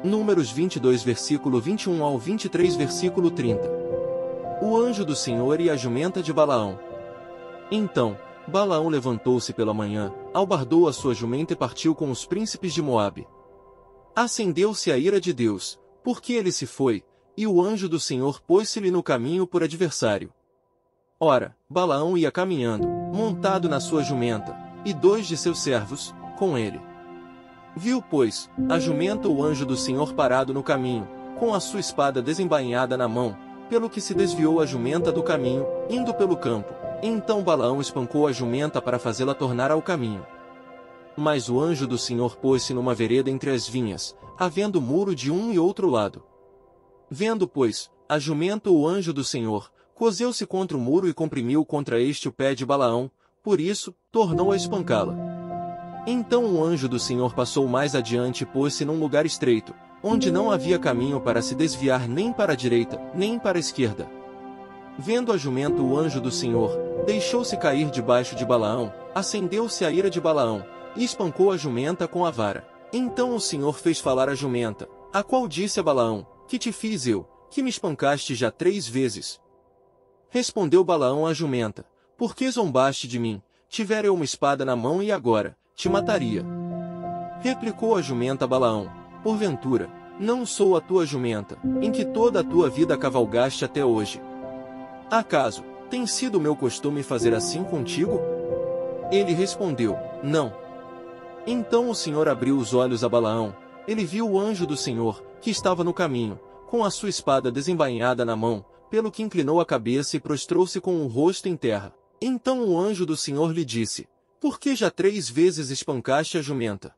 Números 22 versículo 21 ao 23 versículo 30. O anjo do Senhor e a jumenta de Balaão. Então, Balaão levantou-se pela manhã, albardou a sua jumenta e partiu com os príncipes de Moabe. Acendeu-se a ira de Deus, porque ele se foi, e o anjo do Senhor pôs-se-lhe no caminho por adversário. Ora, Balaão ia caminhando, montado na sua jumenta, e 2 de seus servos, com ele. Viu, pois, a jumenta o anjo do Senhor parado no caminho, com a sua espada desembainhada na mão, pelo que se desviou a jumenta do caminho, indo pelo campo. Então Balaão espancou a jumenta para fazê-la tornar ao caminho. Mas o anjo do Senhor pôs-se numa vereda entre as vinhas, havendo muro de um e outro lado. Vendo, pois, a jumenta o anjo do Senhor, coseu-se contra o muro e comprimiu contra este o pé de Balaão, por isso, tornou a espancá-la. Então o anjo do Senhor passou mais adiante e pôs-se num lugar estreito, onde não havia caminho para se desviar nem para a direita, nem para a esquerda. Vendo a jumenta o anjo do Senhor, deixou-se cair debaixo de Balaão, acendeu-se a ira de Balaão, e espancou a jumenta com a vara. Então o Senhor fez falar a jumenta, a qual disse a Balaão: Que te fiz eu, que me espancaste já 3 vezes? Respondeu Balaão à jumenta: Por que zombaste de mim? Tivera eu uma espada na mão e agora te mataria. Replicou a jumenta a Balaão: Porventura, não sou a tua jumenta, em que toda a tua vida cavalgaste até hoje? Acaso, tem sido meu costume fazer assim contigo? Ele respondeu: Não. Então o Senhor abriu os olhos a Balaão, ele viu o anjo do Senhor, que estava no caminho, com a sua espada desembainhada na mão, pelo que inclinou a cabeça e prostrou-se com o rosto em terra. Então o anjo do Senhor lhe disse: Por que já 3 vezes espancaste a jumenta?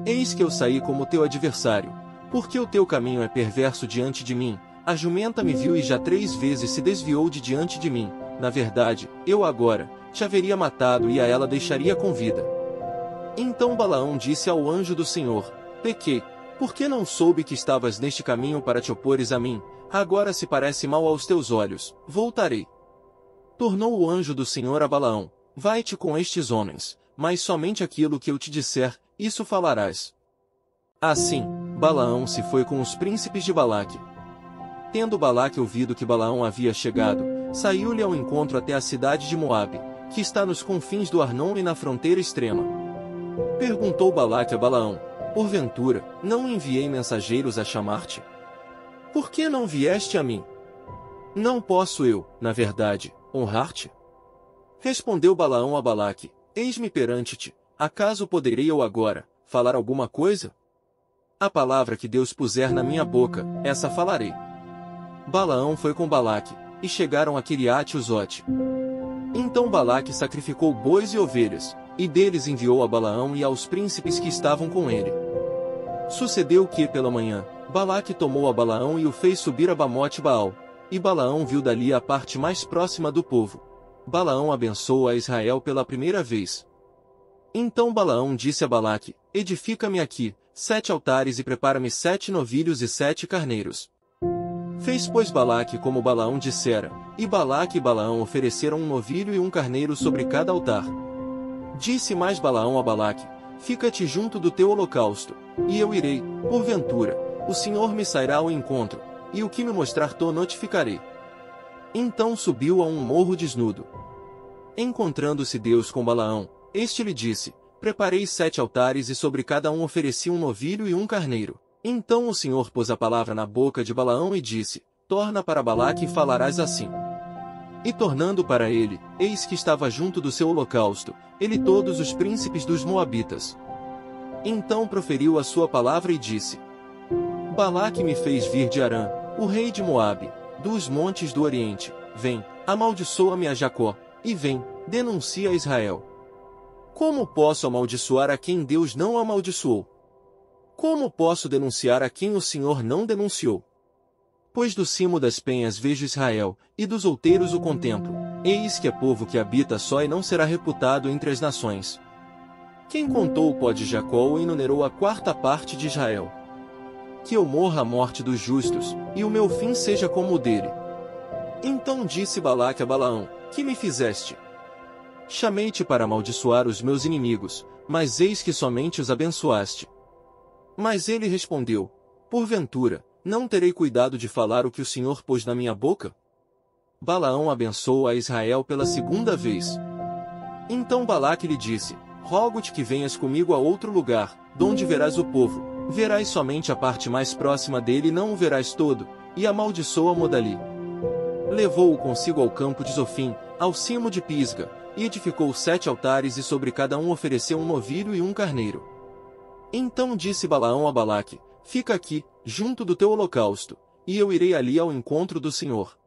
Eis que eu saí como teu adversário, porque o teu caminho é perverso diante de mim. A jumenta me viu e já 3 vezes se desviou de diante de mim. Na verdade, eu agora te haveria matado e a ela deixaria com vida. Então Balaão disse ao anjo do Senhor: Pequei, porque não soube que estavas neste caminho para te opores a mim. Agora se parece mal aos teus olhos, voltarei. Tornou o anjo do Senhor a Balaão: Vai-te com estes homens, mas somente aquilo que eu te disser, isso falarás. Assim, Balaão se foi com os príncipes de Balaque. Tendo Balaque ouvido que Balaão havia chegado, saiu-lhe ao encontro até a cidade de Moabe, que está nos confins do Arnon e na fronteira extrema. Perguntou Balaque a Balaão: Porventura, não enviei mensageiros a chamar-te? Por que não vieste a mim? Não posso eu, na verdade, honrar-te? Respondeu Balaão a Balaque: Eis-me perante-te, acaso poderei eu agora falar alguma coisa? A palavra que Deus puser na minha boca, essa falarei. Balaão foi com Balaque, e chegaram a Quiriate-Uzote. Então Balaque sacrificou bois e ovelhas, e deles enviou a Balaão e aos príncipes que estavam com ele. Sucedeu que, pela manhã, Balaque tomou a Balaão e o fez subir a Bamote-Baal, e Balaão viu dali a parte mais próxima do povo. Balaão abençoou a Israel pela primeira vez. Então Balaão disse a Balaque: Edifica-me aqui 7 altares e prepara-me 7 novilhos e 7 carneiros. Fez, pois, Balaque como Balaão dissera, e Balaque e Balaão ofereceram um novilho e um carneiro sobre cada altar. Disse mais Balaão a Balaque: Fica-te junto do teu holocausto, e eu irei, porventura, o Senhor me sairá ao encontro, e o que me mostrar to notificarei. Então subiu a um morro desnudo. Encontrando-se Deus com Balaão, este lhe disse: Preparei 7 altares e sobre cada um ofereci um novilho e um carneiro. Então o Senhor pôs a palavra na boca de Balaão e disse: Torna para Balaque e falarás assim. E tornando para ele, eis que estava junto do seu holocausto, ele e todos os príncipes dos Moabitas. Então proferiu a sua palavra e disse: Balaque me fez vir de Arã, o rei de Moabe, dos montes do Oriente. Vem, amaldiçoa-me a Jacó, e vem, denuncia a Israel. Como posso amaldiçoar a quem Deus não amaldiçoou? Como posso denunciar a quem o Senhor não denunciou? Pois do cimo das penhas vejo Israel, e dos outeiros o contemplo. Eis que é povo que habita só e não será reputado entre as nações. Quem contou o pó de Jacó ou enumerou a 4ª parte de Israel? Que eu morra a morte dos justos, e o meu fim seja como o dele. Então disse Balaque a Balaão: Que me fizeste? Chamei-te para amaldiçoar os meus inimigos, mas eis que somente os abençoaste. Mas ele respondeu: porventura, não terei cuidado de falar o que o Senhor pôs na minha boca? Balaão abençoou a Israel pela segunda vez. Então Balaque lhe disse: rogo-te que venhas comigo a outro lugar, donde verás o povo, verás somente a parte mais próxima dele e não o verás todo, e amaldiçoa-mo dali. Levou-o consigo ao campo de Zofim, ao cimo de Pisga, e edificou 7 altares e sobre cada um ofereceu um novilho e um carneiro. Então disse Balaão a Balaque: fica aqui, junto do teu holocausto, e eu irei ali ao encontro do Senhor.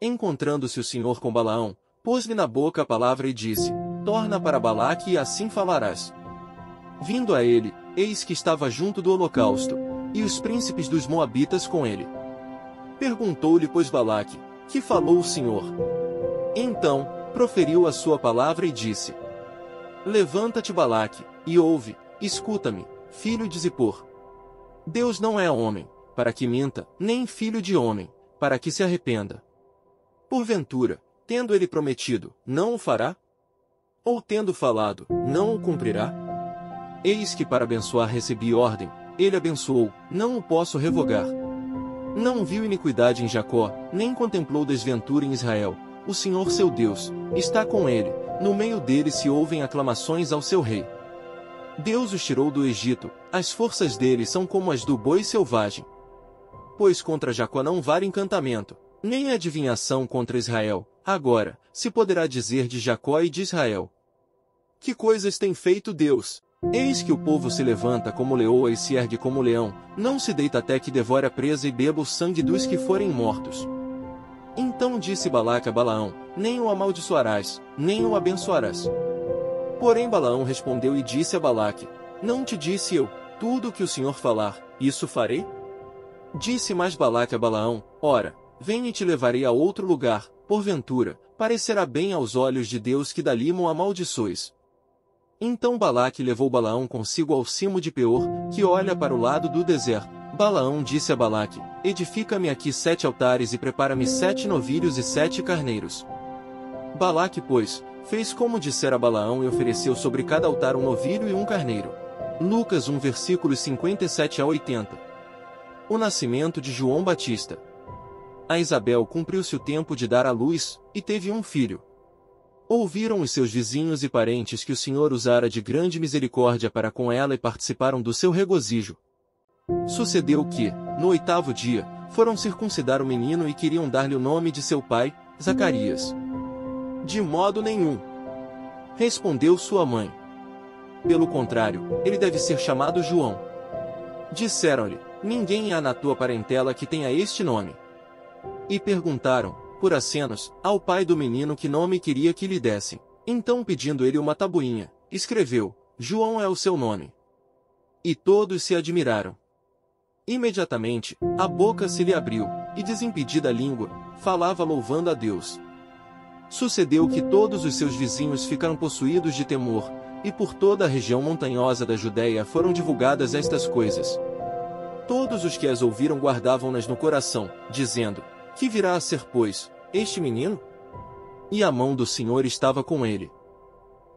Encontrando-se o Senhor com Balaão, pôs-lhe na boca a palavra e disse: torna para Balaque e assim falarás. Vindo a ele, eis que estava junto do holocausto, e os príncipes dos Moabitas com ele. Perguntou-lhe, pois, Balaque: que falou o Senhor? Então, proferiu a sua palavra e disse: levanta-te, Balaque, e ouve, escuta-me, filho de Zippor. Deus não é homem, para que minta, nem filho de homem, para que se arrependa. Porventura, tendo ele prometido, não o fará? Ou tendo falado, não o cumprirá? Eis que para abençoar recebi ordem, ele abençoou, não o posso revogar. Não viu iniquidade em Jacó, nem contemplou desventura em Israel. O Senhor seu Deus está com ele, no meio dele se ouvem aclamações ao seu rei. Deus os tirou do Egito, as forças dele são como as do boi selvagem. Pois contra Jacó não vale encantamento, nem adivinhação contra Israel. Agora, se poderá dizer de Jacó e de Israel: que coisas tem feito Deus? Eis que o povo se levanta como leoa e se ergue como leão, não se deita até que devore a presa e beba o sangue dos que forem mortos. Então disse Balaque a Balaão: nem o amaldiçoarás, nem o abençoarás. Porém Balaão respondeu e disse a Balaque: não te disse eu, tudo o que o Senhor falar, isso farei? Disse mais Balaque a Balaão: ora, vem e te levarei a outro lugar, porventura, parecerá bem aos olhos de Deus que dali mo amaldiçoes. Então Balaque levou Balaão consigo ao cimo de Peor, que olha para o lado do deserto. Balaão disse a Balaque: edifica-me aqui 7 altares e prepara-me 7 novilhos e 7 carneiros. Balaque, pois, fez como dissera Balaão e ofereceu sobre cada altar um novilho e um carneiro. Lucas 1 versículos 57 a 80. O nascimento de João Batista. A Isabel cumpriu-se o tempo de dar à luz, e teve um filho. Ouviram os seus vizinhos e parentes que o Senhor usara de grande misericórdia para com ela e participaram do seu regozijo. Sucedeu que, no 8º dia, foram circuncidar o menino e queriam dar-lhe o nome de seu pai, Zacarias. De modo nenhum, respondeu sua mãe. Pelo contrário, ele deve ser chamado João. Disseram-lhe: ninguém há na tua parentela que tenha este nome. E perguntaram, por acenos, ao pai do menino que nome queria que lhe dessem. Então, pedindo ele uma tabuinha, escreveu: João é o seu nome. E todos se admiraram. Imediatamente, a boca se lhe abriu, e desimpedida a língua, falava louvando a Deus. Sucedeu que todos os seus vizinhos ficaram possuídos de temor, e por toda a região montanhosa da Judéia foram divulgadas estas coisas. Todos os que as ouviram guardavam-nas no coração, dizendo: que virá a ser, pois, este menino? E a mão do Senhor estava com ele.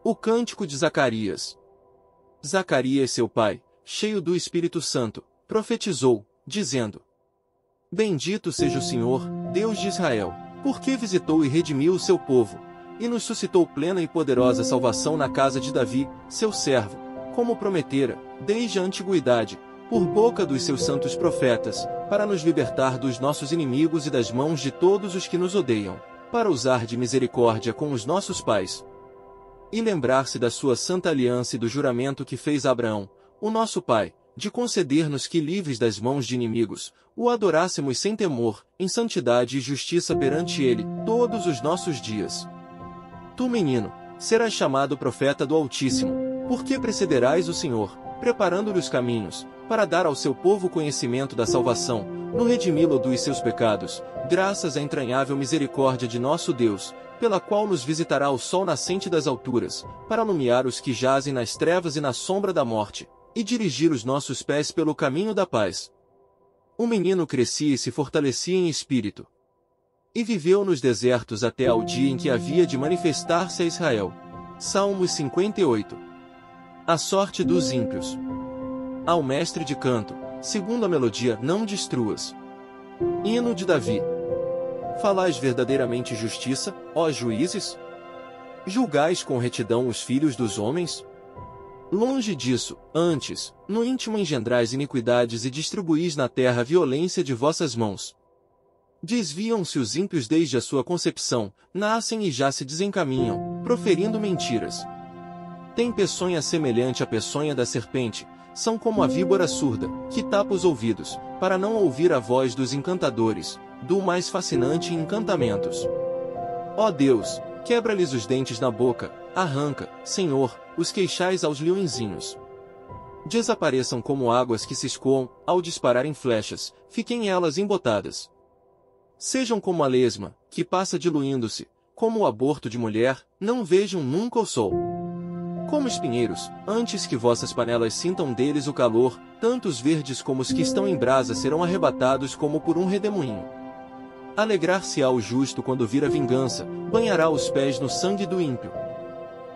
O cântico de Zacarias. Zacarias, seu pai, cheio do Espírito Santo, profetizou, dizendo: bendito seja o Senhor, Deus de Israel, porque visitou e redimiu o seu povo, e nos suscitou plena e poderosa salvação na casa de Davi, seu servo, como prometera, desde a antiguidade, por boca dos seus santos profetas, para nos libertar dos nossos inimigos e das mãos de todos os que nos odeiam, para usar de misericórdia com os nossos pais, e lembrar-se da sua santa aliança e do juramento que fez a Abraão, o nosso pai, de conceder-nos que, livres das mãos de inimigos, o adorássemos sem temor, em santidade e justiça perante ele, todos os nossos dias. Tu, menino, serás chamado profeta do Altíssimo, porque precederás o Senhor, preparando-lhe os caminhos, para dar ao seu povo conhecimento da salvação, no redimi-lo dos seus pecados, graças à entranhável misericórdia de nosso Deus, pela qual nos visitará o sol nascente das alturas, para iluminar os que jazem nas trevas e na sombra da morte, e dirigir os nossos pés pelo caminho da paz. O menino crescia e se fortalecia em espírito, e viveu nos desertos até ao dia em que havia de manifestar-se a Israel. Salmos 58. A sorte dos ímpios. Ao mestre de canto, segundo a melodia, não destruas. Hino de Davi. Falais verdadeiramente justiça, ó juízes? Julgais com retidão os filhos dos homens? Longe disso, antes, no íntimo engendrais iniquidades e distribuís na terra a violência de vossas mãos. Desviam-se os ímpios desde a sua concepção, nascem e já se desencaminham, proferindo mentiras. Tem peçonha semelhante à peçonha da serpente, são como a víbora surda, que tapa os ouvidos, para não ouvir a voz dos encantadores, do mais fascinante encantamentos. Ó Deus, quebra-lhes os dentes na boca, arranca, Senhor, os queixais aos leõezinhos. Desapareçam como águas que se escoam, ao dispararem flechas, fiquem elas embotadas. Sejam como a lesma, que passa diluindo-se, como o aborto de mulher, não vejam nunca o sol. Como espinheiros, antes que vossas panelas sintam deles o calor, tanto os verdes como os que estão em brasa serão arrebatados como por um redemoinho. Alegrar-se-á o justo quando vir a vingança, banhará os pés no sangue do ímpio.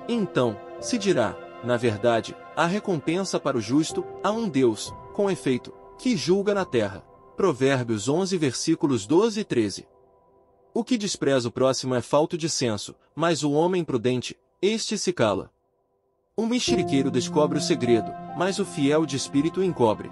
Então, se dirá, na verdade, há recompensa para o justo, há um Deus, com efeito, que julga na terra. Provérbios 11 versículos 12 e 13. O que despreza o próximo é falto de senso, mas o homem prudente, este se cala. O mexeriqueiro descobre o segredo, mas o fiel de espírito encobre.